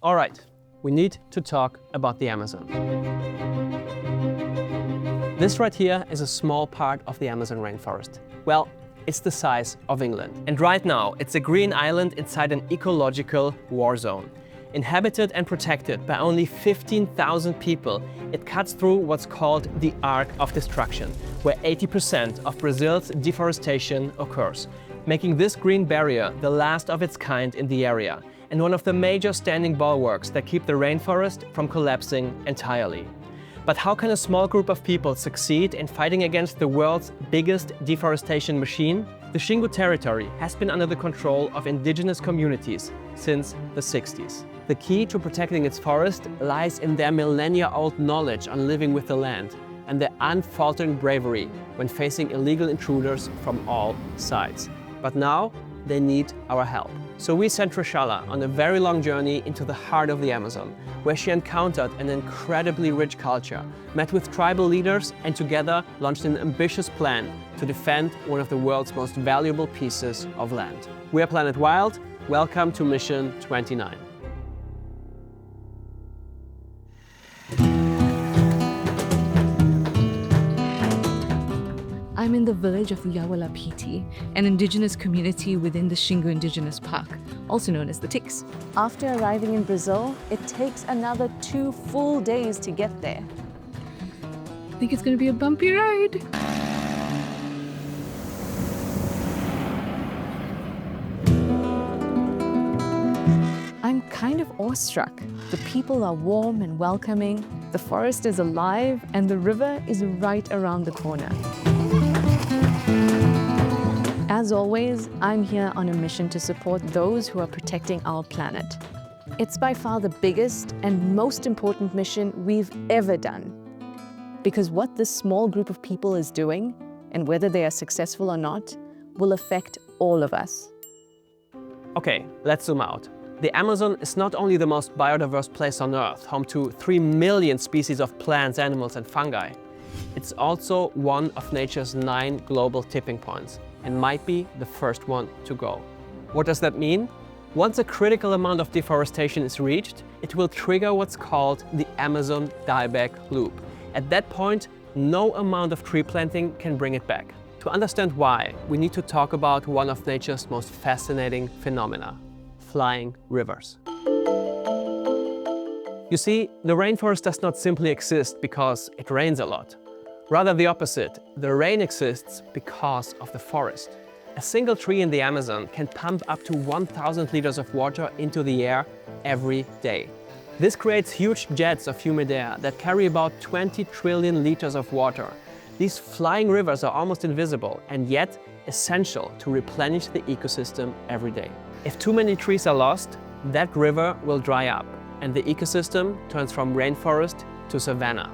All right, we need to talk about the Amazon. This right here is a small part of the Amazon rainforest. Well, it's the size of England. And right now, it's a green island inside an ecological war zone. Inhabited and protected by only 15,000 people, it cuts through what's called the arc of destruction, where 80% of Brazil's deforestation occurs, making this green barrier the last of its kind in the area, and one of the major standing bulwarks that keep the rainforest from collapsing entirely. But how can a small group of people succeed in fighting against the world's biggest deforestation machine? The Xingu territory has been under the control of indigenous communities since the 60s. The key to protecting its forest lies in their millennia-old knowledge on living with the land and their unfaltering bravery when facing illegal intruders from all sides. But now they need our help. So we sent Trishala on a very long journey into the heart of the Amazon, where she encountered an incredibly rich culture, met with tribal leaders, and together launched an ambitious plan to defend one of the world's most valuable pieces of land. We are Planet Wild. Welcome to Mission 29. I'm in the village of Yawalapiti, an indigenous community within the Xingu Indigenous Park, also known as the Ticks. After arriving in Brazil, it takes another 2 full days to get there. I think it's going to be a bumpy ride. I'm kind of awestruck. The people are warm and welcoming, the forest is alive, and the river is right around the corner. As always, I'm here on a mission to support those who are protecting our planet. It's by far the biggest and most important mission we've ever done. Because what this small group of people is doing, and whether they are successful or not, will affect all of us. Okay, let's zoom out. The Amazon is not only the most biodiverse place on Earth, home to 3 million species of plants, animals, and fungi. It's also one of nature's 9 global tipping points, and might be the first one to go. What does that mean? Once a critical amount of deforestation is reached, it will trigger what's called the Amazon dieback loop. At that point, no amount of tree planting can bring it back. To understand why, we need to talk about one of nature's most fascinating phenomena: flying rivers. You see, the rainforest does not simply exist because it rains a lot. Rather the opposite, the rain exists because of the forest. A single tree in the Amazon can pump up to 1,000 liters of water into the air every day. This creates huge jets of humid air that carry about 20 trillion liters of water. These flying rivers are almost invisible and yet essential to replenish the ecosystem every day. If too many trees are lost, that river will dry up and the ecosystem turns from rainforest to savanna.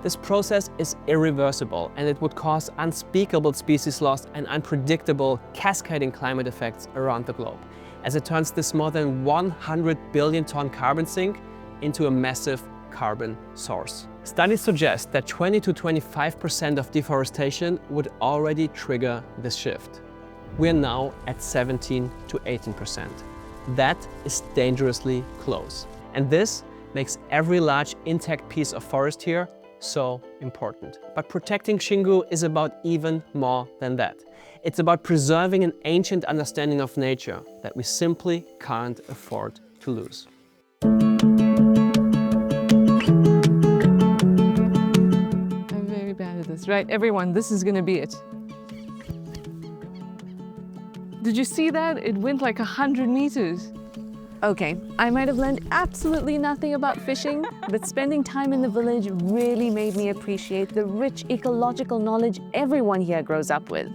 This process is irreversible and it would cause unspeakable species loss and unpredictable cascading climate effects around the globe, as it turns this more than 100 billion ton carbon sink into a massive carbon source. Studies suggest that 20 to 25% of deforestation would already trigger this shift. We are now at 17 to 18%. That is dangerously close. And this makes every large intact piece of forest here so important. But protecting Xingu is about even more than that. It's about preserving an ancient understanding of nature that we simply can't afford to lose. I'm very bad at this. Right, everyone, this is gonna be it. Did you see that? It went like 100 meters. Okay, I might have learned absolutely nothing about fishing, but spending time in the village really made me appreciate the rich ecological knowledge everyone here grows up with.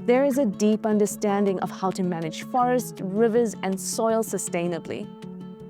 There is a deep understanding of how to manage forests, rivers, and soil sustainably.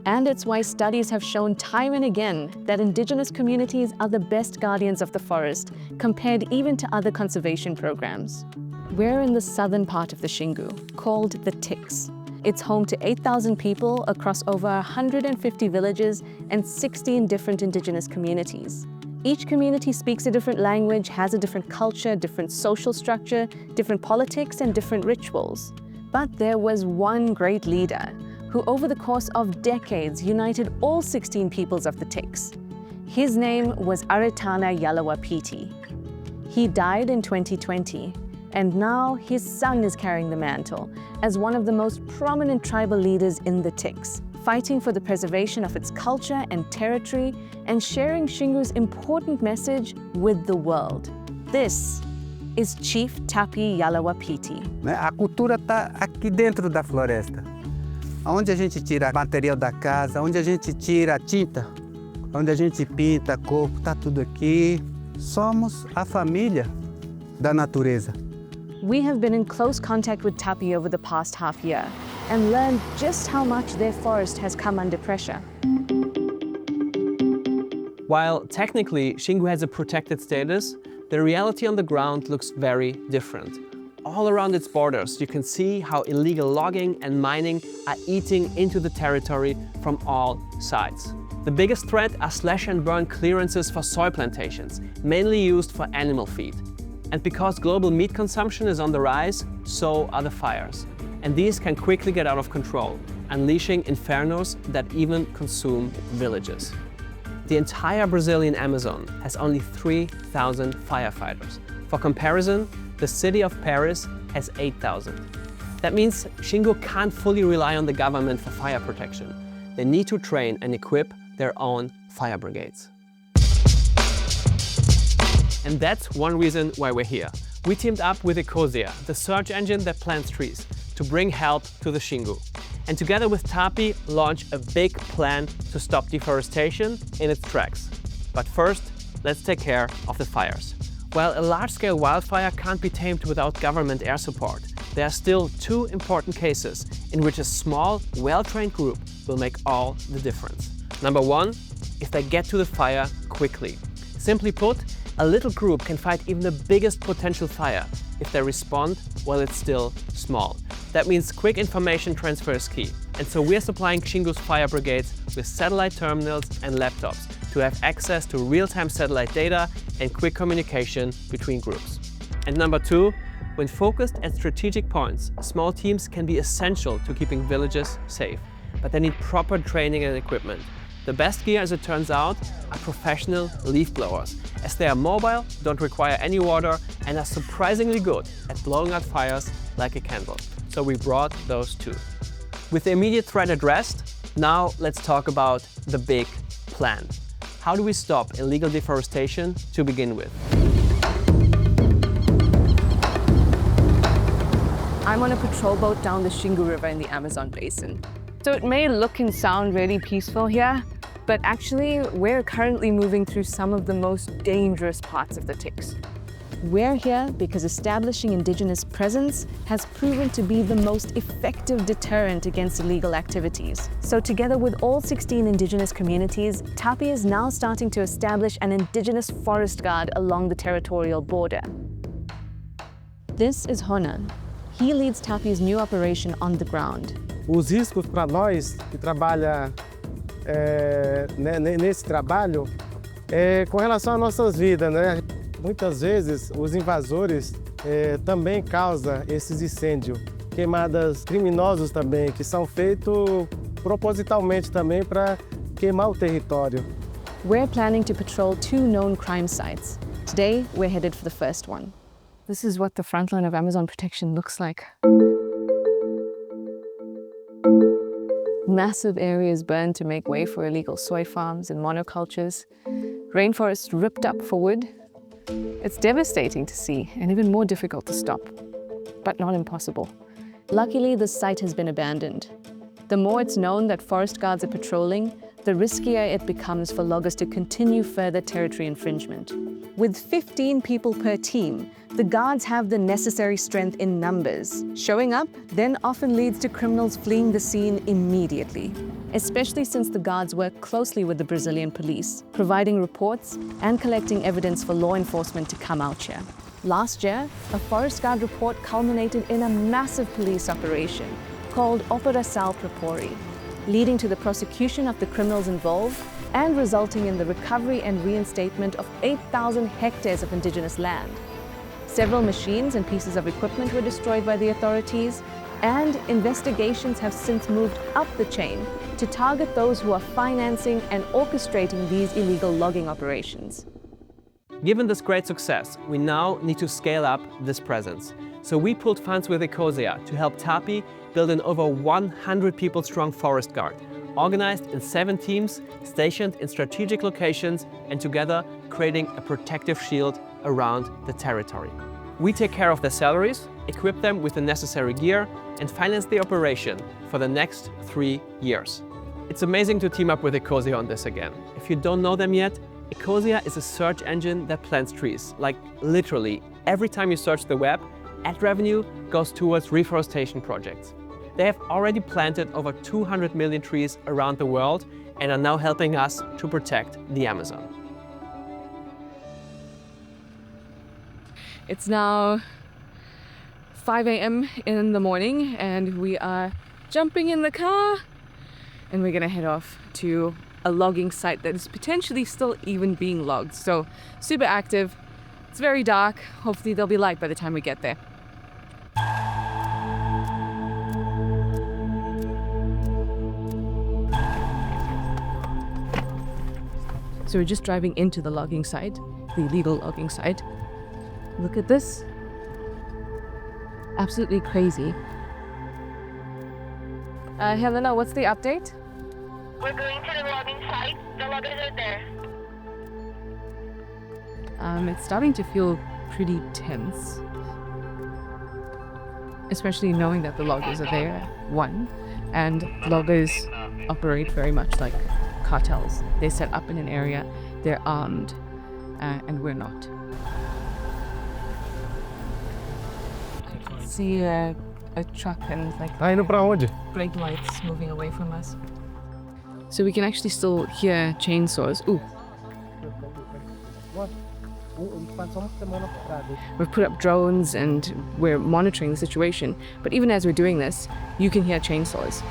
And it's why studies have shown time and again that indigenous communities are the best guardians of the forest, compared even to other conservation programs. We're in the southern part of the Xingu, called the Ticks. It's home to 8,000 people across over 150 villages and 16 different indigenous communities. Each community speaks a different language, has a different culture, different social structure, different politics, and different rituals. But there was one great leader, who over the course of decades united all 16 peoples of the Tics. His name was Aretana Yawalapiti. He died in 2020, and now his son is carrying the mantle as one of the most prominent tribal leaders in the Tics, fighting for the preservation of its culture and territory and sharing Xingu's important message with the world. This is Chief Tapi Yawalapiti. A cultura está aqui dentro da floresta, onde a gente tira material da casa, onde a gente tira a tinta, onde a gente pinta corpo, está tudo aqui. Somos a família da natureza. We have been in close contact with Tapi over the past half year and learned just how much their forest has come under pressure. While technically Xingu has a protected status, the reality on the ground looks very different. All around its borders, you can see how illegal logging and mining are eating into the territory from all sides. The biggest threat are slash and burn clearances for soy plantations, mainly used for animal feed. And because global meat consumption is on the rise, so are the fires. And these can quickly get out of control, unleashing infernos that even consume villages. The entire Brazilian Amazon has only 3,000 firefighters. For comparison, the city of Paris has 8,000. That means Xingu can't fully rely on the government for fire protection. They need to train and equip their own fire brigades. And that's one reason why we're here. We teamed up with Ecosia, the search engine that plants trees, to bring help to the Xingu. And together with Tapi, launch a big plan to stop deforestation in its tracks. But first, let's take care of the fires. While a large-scale wildfire can't be tamed without government air support, there are still two important cases in which a small, well-trained group will make all the difference. Number one, if they get to the fire quickly. Simply put, a little group can fight even the biggest potential fire if they respond while it's still small. That means quick information transfer is key. And so we're supplying Xingu's fire brigades with satellite terminals and laptops to have access to real-time satellite data and quick communication between groups. And number two, when focused at strategic points, small teams can be essential to keeping villages safe, but they need proper training and equipment. The best gear, as it turns out, are professional leaf blowers, as they are mobile, don't require any water, and are surprisingly good at blowing out fires like a candle. So we brought those too. With the immediate threat addressed, now let's talk about the big plan. How do we stop illegal deforestation to begin with? I'm on a patrol boat down the Xingu River in the Amazon basin. So it may look and sound really peaceful here, but actually we're currently moving through some of the most dangerous parts of the Tics. We're here because establishing indigenous presence has proven to be the most effective deterrent against illegal activities. So together with all 16 indigenous communities, Tapi is now starting to establish an indigenous forest guard along the territorial border. This is Honan. He leads Tapi's new operation on the ground. Os riscos para nós que trabalha nesse trabalho é com relação às nossas vidas, né? Muitas vezes os invasores também causam esses incêndios, queimadas criminosos também, que são feitos propositalmente também para queimar o território. We're planning to patrol 2 known crime sites. Today, we're headed for the first one. This is what the front line of Amazon protection looks like. Massive areas burned to make way for illegal soy farms and monocultures. Rainforest ripped up for wood. It's devastating to see and even more difficult to stop, but not impossible. Luckily, the site has been abandoned. The more it's known that forest guards are patrolling, the riskier it becomes for loggers to continue further territory infringement. With 15 people per team, the guards have the necessary strength in numbers. Showing up then often leads to criminals fleeing the scene immediately, especially since the guards work closely with the Brazilian police, providing reports and collecting evidence for law enforcement to come out here. Last year, a forest guard report culminated in a massive police operation called Operação Propori, leading to the prosecution of the criminals involved and resulting in the recovery and reinstatement of 8,000 hectares of indigenous land. Several machines and pieces of equipment were destroyed by the authorities, And investigations have since moved up the chain to target those who are financing and orchestrating these illegal logging operations. Given this great success, we now need to scale up this presence. So we pooled funds with Ecosia to help TAPI build an over 100 people strong forest guard, organized in 7 teams, stationed in strategic locations, and together creating a protective shield around the territory. We take care of their salaries, equip them with the necessary gear, and finance the operation for the next 3 years. It's amazing to team up with Ecosia on this again. If you don't know them yet, Ecosia is a search engine that plants trees. Like literally, every time you search the web, ad revenue goes towards reforestation projects. They have already planted over 200 million trees around the world and are now helping us to protect the Amazon. It's now 5 a.m. in the morning and we are jumping in the car and we're gonna head off to a logging site that is potentially still even being logged. So super active, it's very dark. Hopefully there'll be light by the time we get there. So we're just driving into the logging site, the illegal logging site. Look at this. Absolutely crazy. Helena, what's the update? We're going to the logging site. The loggers are there. It's starting to feel pretty tense. Especially knowing that the loggers are there, one, and loggers operate very much like cartels. They set up in an area, they're armed, and we're not. I can see a truck and like Tá indo pra onde? bright lights moving away from us. So we can actually still hear chainsaws. Ooh. We've put up drones and we're monitoring the situation. But even as we're doing this, you can hear chainsaws.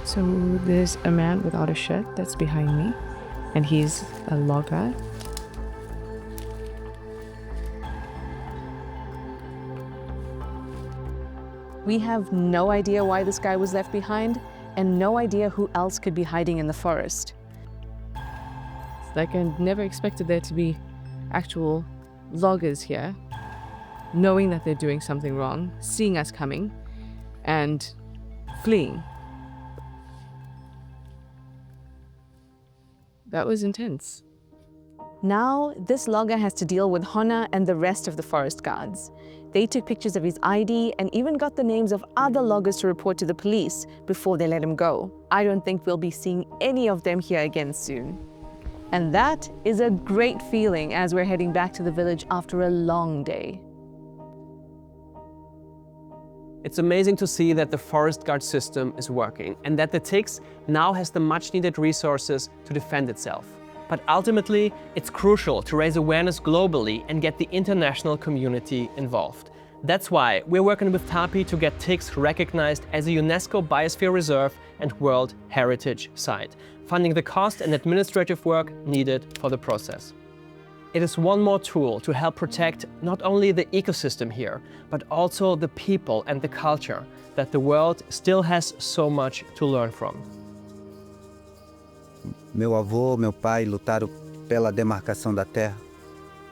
So there's a man without a shirt that's behind me, and he's a logger. We have no idea why this guy was left behind and no idea who else could be hiding in the forest. It's like I never expected there to be actual loggers here, knowing that they're doing something wrong, seeing us coming, and fleeing. That was intense. Now, this logger has to deal with Hona and the rest of the forest guards. They took pictures of his ID and even got the names of other loggers to report to the police before they let him go. I don't think we'll be seeing any of them here again soon. And that is a great feeling as we're heading back to the village after a long day. It's amazing to see that the forest guard system is working and that the TIX now has the much needed resources to defend itself. But ultimately, it's crucial to raise awareness globally and get the international community involved. That's why we're working with TAPI to get TIX recognized as a UNESCO Biosphere Reserve and World Heritage Site, funding the cost and administrative work needed for the process. It is one more tool to help protect not only the ecosystem here, but also the people and the culture that the world still has so much to learn from. Meu avô, meu pai lutaram pela demarcação da terra.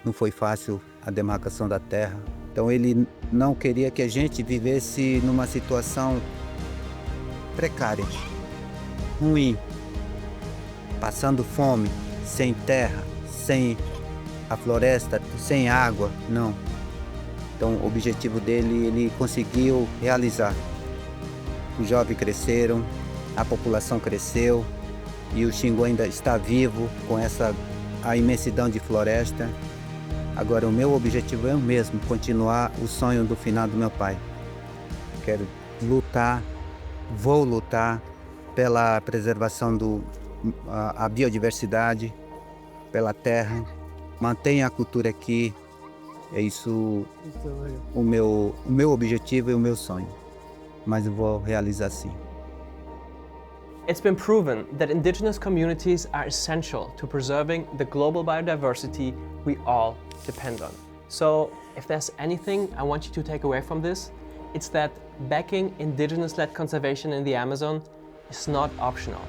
Não foi fácil a demarcação da terra. Então ele não queria que a gente vivesse numa situação precária, ruim, passando fome, sem terra, sem a floresta, sem água, não. Então o objetivo dele, ele conseguiu realizar. Os jovens cresceram, a população cresceu, e o Xingu ainda está vivo com a imensidão de floresta. Agora o meu objetivo é o mesmo, continuar o sonho do finado meu pai. Quero lutar, vou lutar pela preservação da biodiversidade, pela terra, mantenha a cultura aqui. É isso o meu objetivo e o meu sonho. Mas eu vou realizar sim. It's been proven that indigenous communities are essential to preserving the global biodiversity we all depend on. So if there's anything I want you to take away from this, it's that backing indigenous-led conservation in the Amazon is not optional.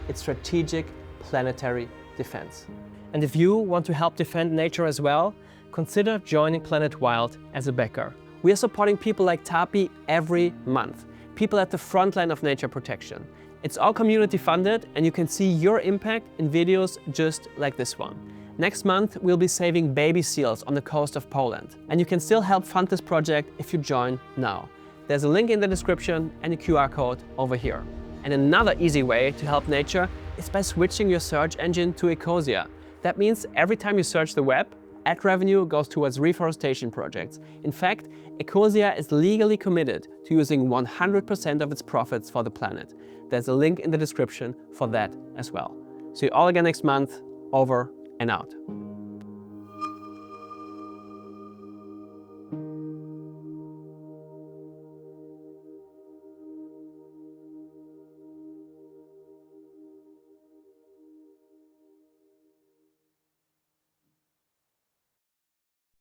It's strategic planetary defense. And if you want to help defend nature as well, consider joining Planet Wild as a backer. We are supporting people like Tapi every month, people at the front line of nature protection. It's all community funded, and you can see your impact in videos just like this one. Next month, we'll be saving baby seals on the coast of Poland. And you can still help fund this project if you join now. There's a link in the description and a QR code over here. And another easy way to help nature is by switching your search engine to Ecosia. That means every time you search the web, ad revenue goes towards reforestation projects. In fact, Ecosia is legally committed to using 100% of its profits for the planet. There's a link in the description for that as well. See you all again next month. Over and out.